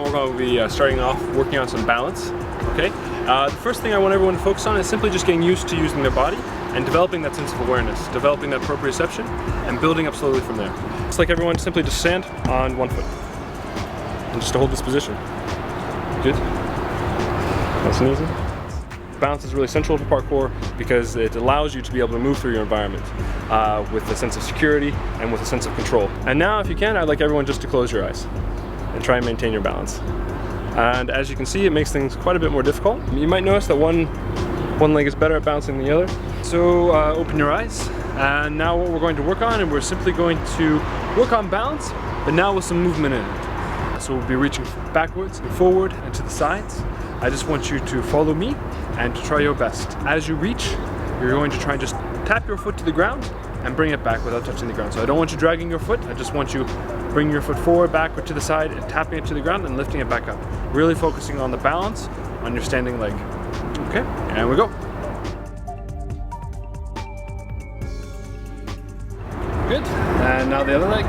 we're going to be starting off working on some balance. Okay. The first thing I want everyone to focus on is simply just getting used to using their body and developing that sense of awareness, developing that proprioception, and building up slowly from there. It's like everyone simply just stand on one foot and just to hold this position. Good. Nice and easy. Balance is really central to parkour because it allows you to be able to move through your environment with a sense of security and with a sense of control. And now, if you can, I'd like everyone just to close your eyes and try and maintain your balance. And as you can see, it makes things quite a bit more difficult. You might notice that one leg is better at balancing than the other. So open your eyes, and now what we're going to work on, and we're simply going to work on balance, but now with some movement in it. So we'll be reaching backwards and forward and to the sides. I just want you to follow me and to try your best. As you reach, you're going to try and just tap your foot to the ground and bring it back without touching the ground. So I don't want you dragging your foot, I just want you bringing your foot forward, backward to the side, and tapping it to the ground and lifting it back up. Really focusing on the balance on your standing leg. Okay, and we go. Good, and now the other leg.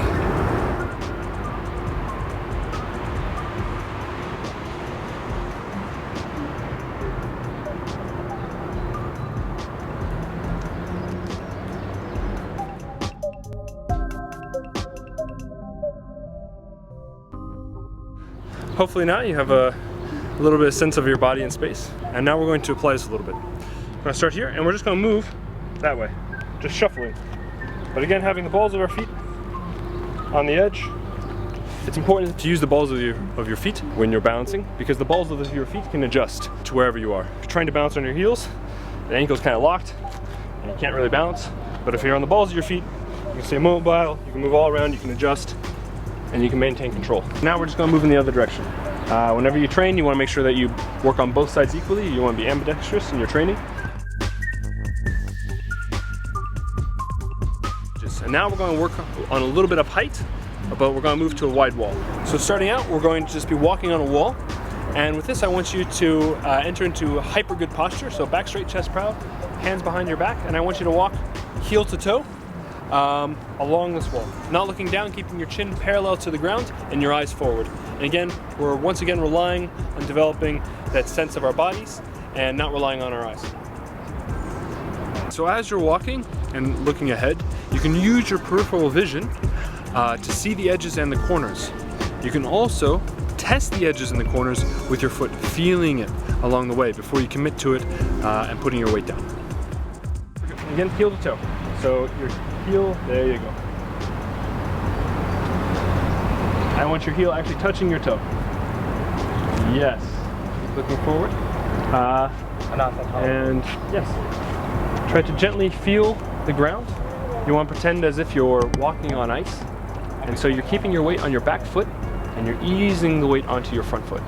Hopefully now you have a little bit of sense of your body in space. And now we're going to apply this a little bit. We're going to start here and we're just going to move that way, just shuffling. But again, having the balls of our feet on the edge. It's important to use the balls of your feet when you're balancing, because the balls of your feet can adjust to wherever you are. If you're trying to balance on your heels, the ankle's kind of locked and you can't really balance. But if you're on the balls of your feet, you can stay mobile, you can move all around, you can adjust, and you can maintain control. Now we're just going to move in the other direction. Whenever you train, you want to make sure that you work on both sides equally. You want to be ambidextrous in your training. And now we're going to work on a little bit of height, but we're going to move to a wide wall. So starting out, we're going to just be walking on a wall. And with this, I want you to enter into a hyper good posture. So back straight, chest proud, hands behind your back. And I want you to walk heel to toe along this wall. Not looking down, keeping your chin parallel to the ground and your eyes forward. And again, we're once again relying on developing that sense of our bodies and not relying on our eyes. So as you're walking and looking ahead, you can use your peripheral vision to see the edges and the corners. You can also test the edges and the corners with your foot, feeling it along the way before you commit to it and putting your weight down. Again, heel to toe. So your heel, there you go. I want your heel actually touching your toe. Yes. Looking forward. And yes. Try to gently feel the ground. You want to pretend as if you're walking on ice. And so you're keeping your weight on your back foot and you're easing the weight onto your front foot.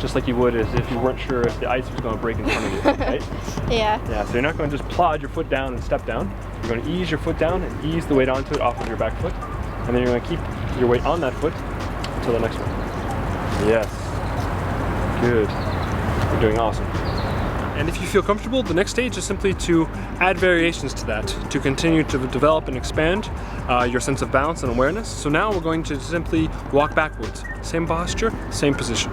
Just like you would as if you weren't sure if the ice was going to break in front of you, right? Yeah. Yeah, so you're not going to just plod your foot down and step down. You're going to ease your foot down and ease the weight onto it off of your back foot. And then you're going to keep your weight on that foot until the next one. Yes. Good. You're doing awesome. And if you feel comfortable, the next stage is simply to add variations to that, to continue to develop and expand your sense of balance and awareness. So now we're going to simply walk backwards. Same posture, same position.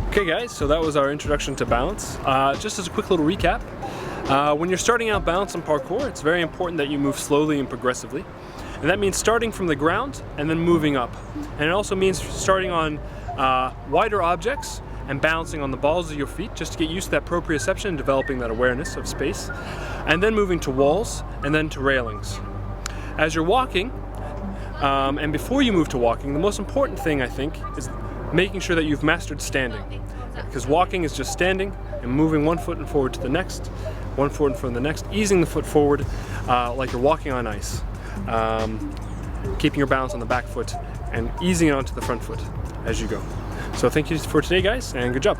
Okay guys, so that was our introduction to balance. Just as a quick little recap, when you're starting out balance in parkour, it's very important that you move slowly and progressively. And that means starting from the ground and then moving up. And it also means starting on wider objects and balancing on the balls of your feet just to get used to that proprioception and developing that awareness of space. And then moving to walls and then to railings. As you're walking, and before you move to walking, the most important thing I think is making sure that you've mastered standing. Because walking is just standing and moving one foot and forward to the next, one foot and from the next, easing the foot forward like you're walking on ice. Keeping your balance on the back foot and easing it onto the front foot as you go. So thank you for today guys, and good job.